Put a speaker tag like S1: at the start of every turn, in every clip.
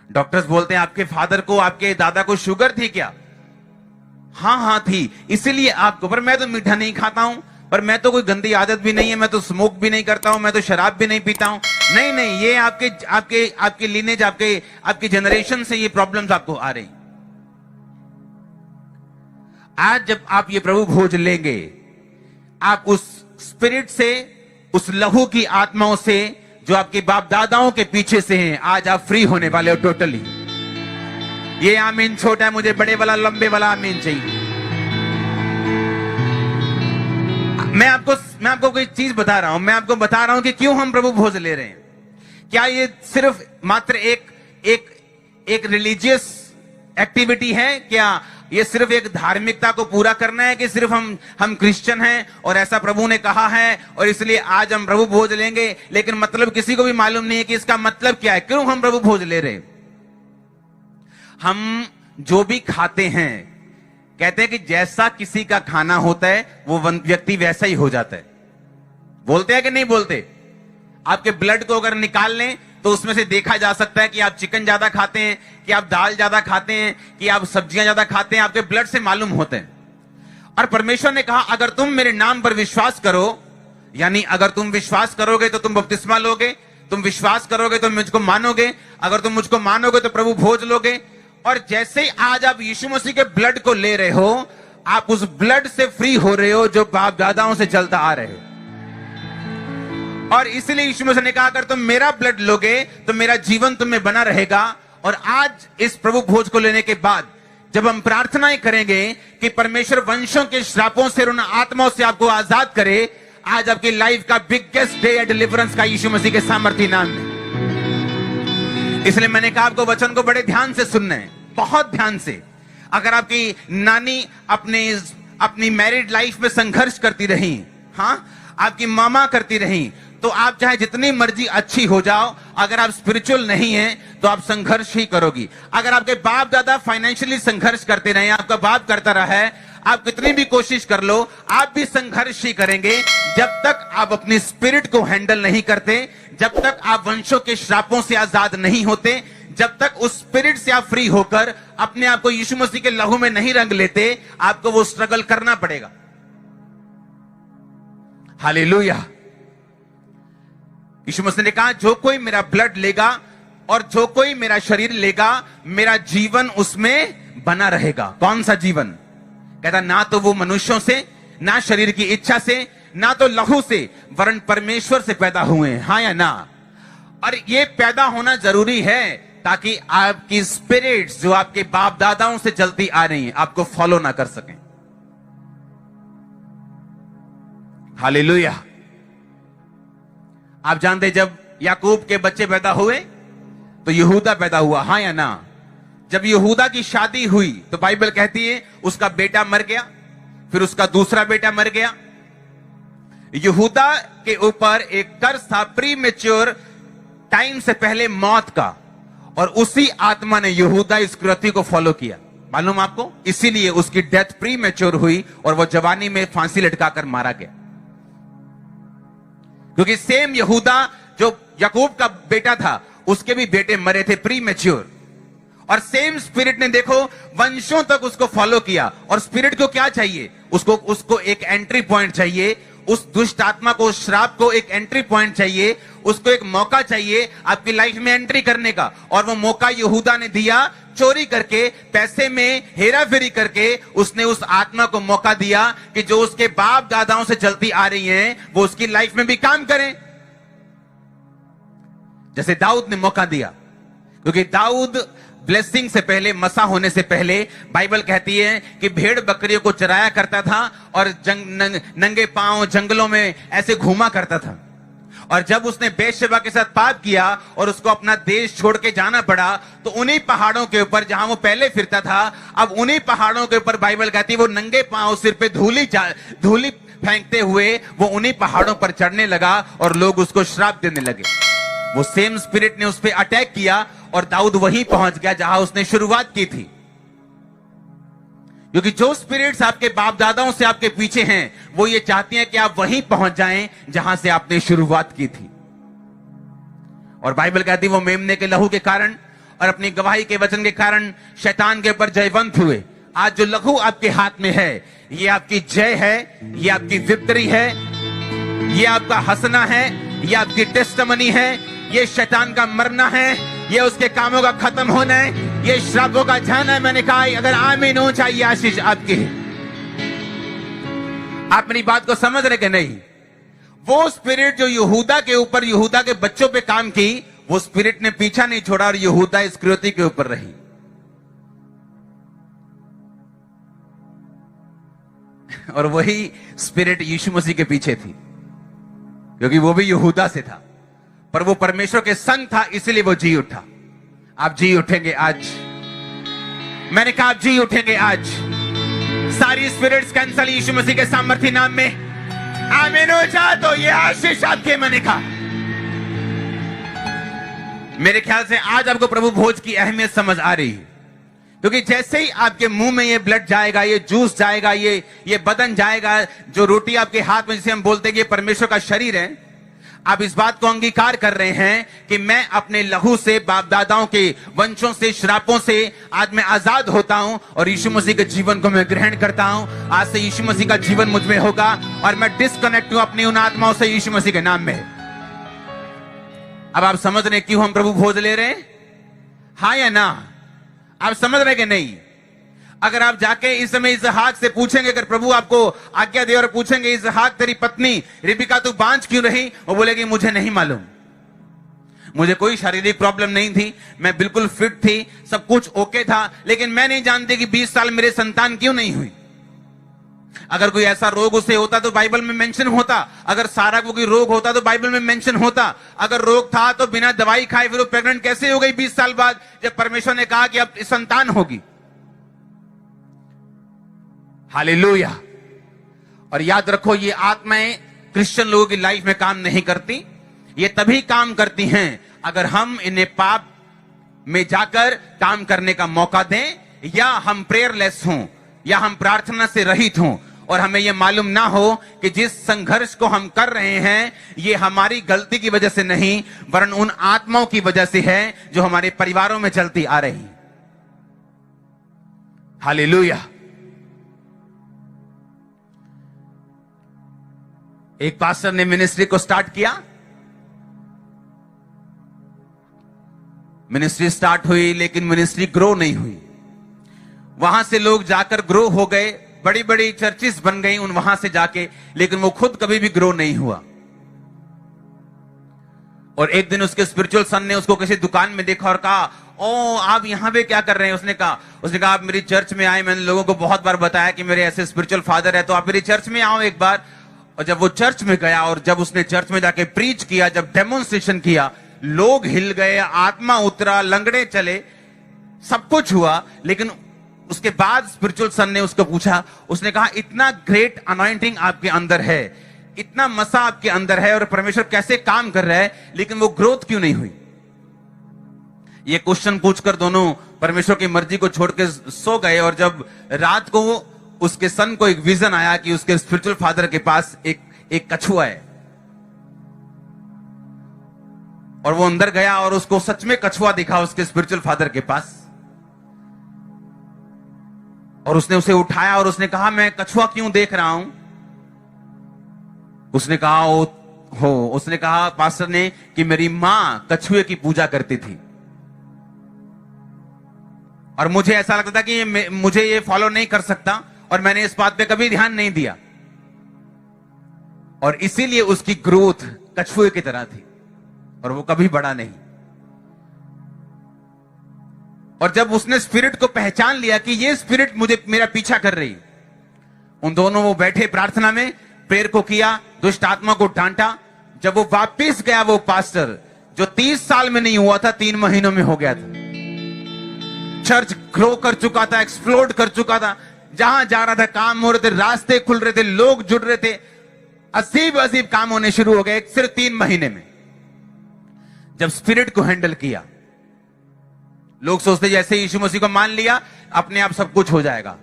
S1: Doctors बोलते हैं आपके फादर को, आपके दादा को शुगर थी क्या? हाँ हाँ थी, इसीलिए आपको। पर मैं तो मीठा नहीं खाता हूं, पर मैं तो कोई गंदी आदत भी नहीं है, मैं तो स्मोक भी नहीं करता हूं, मैं तो शराब भी नहीं पीता हूं। नहीं नहीं, ये आपके आपके आपके लीनेज, आपके जनरेशन से ये प्रॉब्लम्स आपको आ रही। आज जब आप ये प्रभु भोज लेंगे, आप उस स्पिरिट से, उस लहू की आत्माओं से जो आपके बाप दादाओं के पीछे से हैं, आज आप फ्री होने वाले हो टोटली। ये आमीन छोटा है, मुझे बड़े वाला लंबे वाला आमीन चाहिए। मैं आपको कोई चीज बता रहा हूं, मैं आपको बता रहा हूं कि क्यों हम प्रभु भोज ले रहे हैं। क्या ये सिर्फ मात्र एक रिलीजियस एक्टिविटी है? क्या ये सिर्फ एक धार्मिकता को पूरा करना है कि सिर्फ हम क्रिश्चियन हैं और ऐसा प्रभु ने कहा है और इसलिए आज हम प्रभु भोज लेंगे, लेकिन मतलब किसी को भी मालूम नहीं है कि इसका मतलब क्या है, क्यों हम प्रभु भोज ले रहे हैं। हम जो भी खाते हैं, कहते हैं कि जैसा किसी का खाना होता है वो व्यक्ति वैसा ही हो जाता है। बोलते हैं कि नहीं बोलते? आपके ब्लड को अगर निकाल लें तो उसमें से देखा जा सकता है कि आप चिकन ज्यादा खाते हैं, कि आप दाल ज्यादा खाते हैं, कि आप सब्जियां ज्यादा खाते हैं, आपके ब्लड से मालूम होते हैं। और परमेश्वर ने कहा अगर तुम मेरे नाम पर विश्वास करो, यानी अगर तुम विश्वास करोगे तो तुम बपतिस्मा लोगे, तुम विश्वास करोगे तो मुझको मानोगे, अगर तुम मुझको मानोगे तो प्रभु भोज लोगे। और जैसे ही आज आप यीशु मसीह के ब्लड को ले रहे हो, आप उस ब्लड से फ्री हो रहे हो जो बाप दादाओं से चलता आ रहे हो। और इसलिए यीशु मसीह ने कहा अगर तुम मेरा ब्लड लोगे तो मेरा जीवन तुम में बना रहेगा। और आज इस प्रभु भोज को लेने के बाद जब हम प्रार्थनाएं करेंगे कि परमेश्वर वंशों के श्रापों से और उन आत्माओं से आपको आजाद करे, आज आपकी लाइफ का बिगेस्ट डे है डिलीवरेंस का, यीशु मसीह के सामर्थी नाम में। इसलिए मैंने कहा आपको वचन को बड़े ध्यान से सुनना है, बहुत ध्यान से। अगर आपकी नानी अपनी मैरिड लाइफ में संघर्ष करती रही, हाँ, आपकी मामा करती रही, तो आप चाहे जितनी मर्जी अच्छी हो जाओ, अगर आप स्पिरिचुअल नहीं हैं तो आप संघर्ष ही करोगी। अगर आपके बाप दादा फाइनेंशियली संघर्ष करते रहे, आपका बाप करता रहा है, आप कितनी भी कोशिश कर लो, आप भी संघर्ष ही करेंगे जब तक आप अपनी स्पिरिट को हैंडल नहीं करते, जब तक आप वंशों के श्रापों से आजाद नहीं होते, जब तक उस स्पिरिट से आप फ्री होकर अपने आप को यीशु मसीह के लहू में नहीं रंग लेते, आपको वो स्ट्रगल करना पड़ेगा। हालेलुया। यीशु मसीह ने कहा जो कोई मेरा ब्लड लेगा और जो कोई मेरा शरीर लेगा, मेरा जीवन उसमें बना रहेगा। कौन सा जीवन? कहता ना तो वो मनुष्यों से, ना शरीर की इच्छा से, ना तो लहू से, वरन परमेश्वर से पैदा हुए। हाँ या ना? और ये पैदा होना जरूरी है ताकि आपकी स्पिरिट्स जो आपके बाप दादाओं से चलती आ रही हैं आपको फॉलो ना कर सकें। हालेलुया। आप जानते जब याकूब के बच्चे पैदा हुए तो यहूदा पैदा हुआ। हाँ या ना? जब यहूदा की शादी हुई तो बाइबल कहती है उसका बेटा मर गया, फिर उसका दूसरा बेटा मर गया। यहूदा के ऊपर एक कर्ज था प्रीमेच्योर टाइम से पहले मौत का, और उसी आत्मा ने यहूदा इस कृति को फॉलो किया। मालूम आपको? इसीलिए उसकी डेथ प्रीमेच्योर हुई और वो जवानी में फांसी लटकाकर मारा गया, क्योंकि सेम यहूदा जो याकूब का बेटा था उसके भी बेटे मरे थे प्रीमेच्योर। और सेम स्पिरिट ने देखो वंशों तक उसको फॉलो किया। और स्पिरिट को क्या चाहिए? उसको एक एंट्री पॉइंट चाहिए, उस दुष्ट आत्मा को, उस श्राप को एक एंट्री पॉइंट चाहिए, उसको एक मौका चाहिए आपकी लाइफ में एंट्री करने का। और वो मौका यहूदा ने दिया, चोरी करके, पैसे में हेरा फेरी करके उसने उस आत्मा को मौका दिया कि जो उसके बाप दादाओं से चलती आ रही हैं वो उसकी लाइफ में भी काम करें। जैसे दाऊद ने मौका दिया, क्योंकि दाऊद ब्लेसिंग से पहले, मसा होने से पहले, बाइबल कहती है कि भेड़ बकरियों को चराया करता था और नंगे पांव जंगलों में ऐसे घूमा करता था। और जब उसने बेशबा के साथ पाप किया और उसको अपना देश छोड़ के जाना पड़ा, तो उन्हीं पहाड़ों के ऊपर जहां वो पहले फिरता था, अब उन्हीं पहाड़ों के ऊपर बाइबल कहती है वो नंगे पांव सिर पे धूली फेंकते हुए वो उन्हीं पहाड़ों पर चढ़ने लगा और लोग उसको श्राप देने लगे। वो सेम स्पिरिट ने उस पर अटैक किया और दाऊद वहीं पहुंच गया जहां उसने शुरुआत की थी। क्योंकि जो स्पिरिट्स आपके बाप दादाओं से आपके पीछे हैं वो ये चाहती हैं कि आप वहीं पहुंच जाएं जहां से आपने शुरुआत की थी। और बाइबल कहती है वो मेमने के लहू के कारण और अपनी गवाही के वचन के कारण शैतान के ऊपर जयवंत हुए। आज जो लहू आपके हाथ में है, ये आपकी जय है, ये आपकी विक्ट्री है, ये आपका हंसना है, ये आपकी टेस्टमनी है, ये शैतान का मरना है, ये उसके कामों का खत्म होना है, ये श्रापों का जाना है। मैंने कहा अगर आमीन हो चाहिए आशीष आपकी है। आप मेरी बात को समझ रहे कि नहीं? वो स्पिरिट जो यहूदा के ऊपर, यहूदा के बच्चों पे काम की, वो स्पिरिट ने पीछा नहीं छोड़ा और यहूदा इस्करियोती के ऊपर रही। और वही स्पिरिट यीशु मसीह के पीछे थी, क्योंकि वो भी यहूदा से था, पर वो परमेश्वर के संग था, इसलिए वो जी उठा। आप जी उठेंगे आज। मैंने कहा आप जी उठेंगे आज। सारी स्पिरिट्स कैंसल यीशु मसीह के सामर्थ्य नाम में। आमीन हो जा तो ये आशीष आपके। मैंने कहा मेरे ख्याल से आज आपको प्रभु भोज की अहमियत समझ आ रही है, क्योंकि जैसे ही आपके मुंह में ये ब्लड जाएगा, ये जूस जाएगा, ये बदन जाएगा, जो रोटी आपके हाथ में जिसे हम बोलते हैं कि परमेश्वर का शरीर है, आप इस बात को अंगीकार कर रहे हैं कि मैं अपने लहू से, बाप दादाओं के वंशों से, श्रापों से आज मैं आजाद होता हूं और यीशु मसीह के जीवन को मैं ग्रहण करता हूं। आज से यीशु मसीह का जीवन मुझ में होगा और मैं डिस्कनेक्ट हूं अपनी उन आत्माओं से यीशु मसीह के नाम में। अब आप समझ रहे क्यों हम प्रभु भोज ले रहे हैं? हाँ या ना? आप समझ रहे कि नहीं? अगर आप जाके इस समय इसहाक से पूछेंगे, अगर प्रभु आपको आज्ञा दे और पूछेंगे इसहाक तेरी पत्नी रिबिका तू बांझ क्यों रही, वो बोलेगी मुझे नहीं मालूम, मुझे कोई शारीरिक प्रॉब्लम नहीं थी, मैं बिल्कुल फिट थी, सब कुछ ओके था, लेकिन मैं नहीं जानती कि 20 साल मेरे संतान क्यों नहीं हुई। अगर कोई ऐसा रोग उसे होता तो बाइबल में मेंशन होता, अगर सारा को कोई रोग होता तो बाइबल में मेंशन होता। अगर रोग था तो बिना दवाई खाए फिर वो प्रेग्नेंट कैसे हो गई 20 साल बाद, जब परमेश्वर ने कहा कि अब संतान होगी। हालेलुया। और याद रखो, ये आत्माएं क्रिश्चियन लोगों की लाइफ में काम नहीं करती। ये तभी काम करती हैं अगर हम इन्हें पाप में जाकर काम करने का मौका दें, या हम प्रेयरलेस हों, या हम प्रार्थना से रहित हों और हमें यह मालूम ना हो कि जिस संघर्ष को हम कर रहे हैं ये हमारी गलती की वजह से नहीं, वरन उन आत्माओं की वजह से है जो हमारे परिवारों में चलती आ रही। हालेलुया। एक पास्टर ने मिनिस्ट्री को स्टार्ट किया, मिनिस्ट्री स्टार्ट हुई, लेकिन मिनिस्ट्री ग्रो नहीं हुई। वहां से लोग जाकर ग्रो हो गए, बड़ी बड़ी चर्चेस बन गई उन वहां से जाके, लेकिन वो खुद कभी भी ग्रो नहीं हुआ। और एक दिन उसके स्पिरिचुअल सन ने उसको किसी दुकान में देखा और कहा, ओ आप यहां पे क्या कर रहे हैं? उसने कहा आप मेरी चर्च में आए, मैंने लोगों को बहुत बार बताया कि मेरे ऐसे स्पिरिचुअल फादर है, तो आप मेरी चर्च में आओ एक बार। और जब वो चर्च में गया और जब उसने चर्च में जाके प्रीच किया, जब डेमोन्स्ट्रेशन किया, लोग हिल गए, आत्मा उतरा, लंगड़े चले, सब कुछ हुआ। लेकिन उसके बाद स्पिरिचुअल सन ने उसको पूछा, उसने कहा इतना ग्रेट अनॉइंटिंग आपके अंदर है, इतना मसा आपके अंदर है और परमेश्वर कैसे काम कर रहा है, लेकिन वो ग्रोथ क्यों नहीं हुई? ये क्वेश्चन पूछकर दोनों परमेश्वर की मर्जी को छोड़ के सो गए। और जब रात को उसके सन को एक विजन आया कि उसके स्पिरिचुअल फादर के पास एक कछुआ है, और वो अंदर गया और उसको सच में कछुआ दिखा उसके स्पिरिचुअल फादर के पास। और उसने उसे उठाया और उसने कहा मैं कछुआ क्यों देख रहा हूं? उसने कहा पास्टर ने कि मेरी मां कछुए की पूजा करती थी और मुझे ऐसा लगता था कि मुझे ये फॉलो नहीं कर सकता, और मैंने इस बात पे कभी ध्यान नहीं दिया, और इसीलिए उसकी ग्रोथ कछुए की तरह थी और वो कभी बड़ा नहीं। और जब उसने स्पिरिट को पहचान लिया कि ये स्पिरिट मेरा पीछा कर रही, उन दोनों वो बैठे प्रार्थना में, प्रेयर को किया, दुष्ट आत्मा को डांटा। जब वो वापिस गया, वो पास्टर जो 30 साल में नहीं हुआ था 3 महीनों में हो गया था। चर्च ग्रो कर चुका था, एक्सप्लोड कर चुका था, जहां जा रहा था काम हो रहे थे, रास्ते खुल रहे थे, लोग जुड़ रहे थे, अजीब अजीब काम होने शुरू हो गए सिर्फ 3 महीने में। जब स्पिरिट को हैंडल किया, लोग सोचते जैसे यीशु मसीह को मान लिया अपने आप सब कुछ हो जाएगा,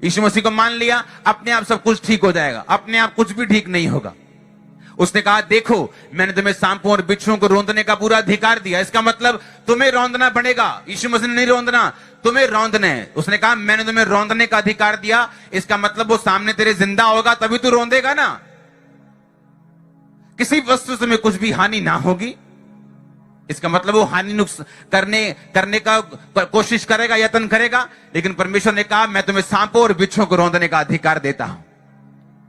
S1: यीशु मसीह को मान लिया अपने आप सब कुछ ठीक हो जाएगा। अपने आप कुछ भी ठीक नहीं होगा। उसने कहा देखो मैंने तुम्हें सांपों और बिच्छुओं को रौंदने का पूरा अधिकार दिया, इसका मतलब तुम्हें रौंदना पड़ेगा। यीशु मसीह ने नहीं रौंदना, तुम्हें रौंदना है। उसने कहा मैंने तुम्हें रौंदने का अधिकार दिया, इसका मतलब वो सामने तेरे जिंदा होगा तभी तू रौंदेगा ना। किसी वस्तु से में कुछ भी हानि ना होगी, इसका मतलब वो हानि करने का कोशिश करेगा, यत्न करेगा। लेकिन परमेश्वर ने कहा मैं तुम्हें सांपों और बिच्छुओं को रौंदने का अधिकार देता हूं।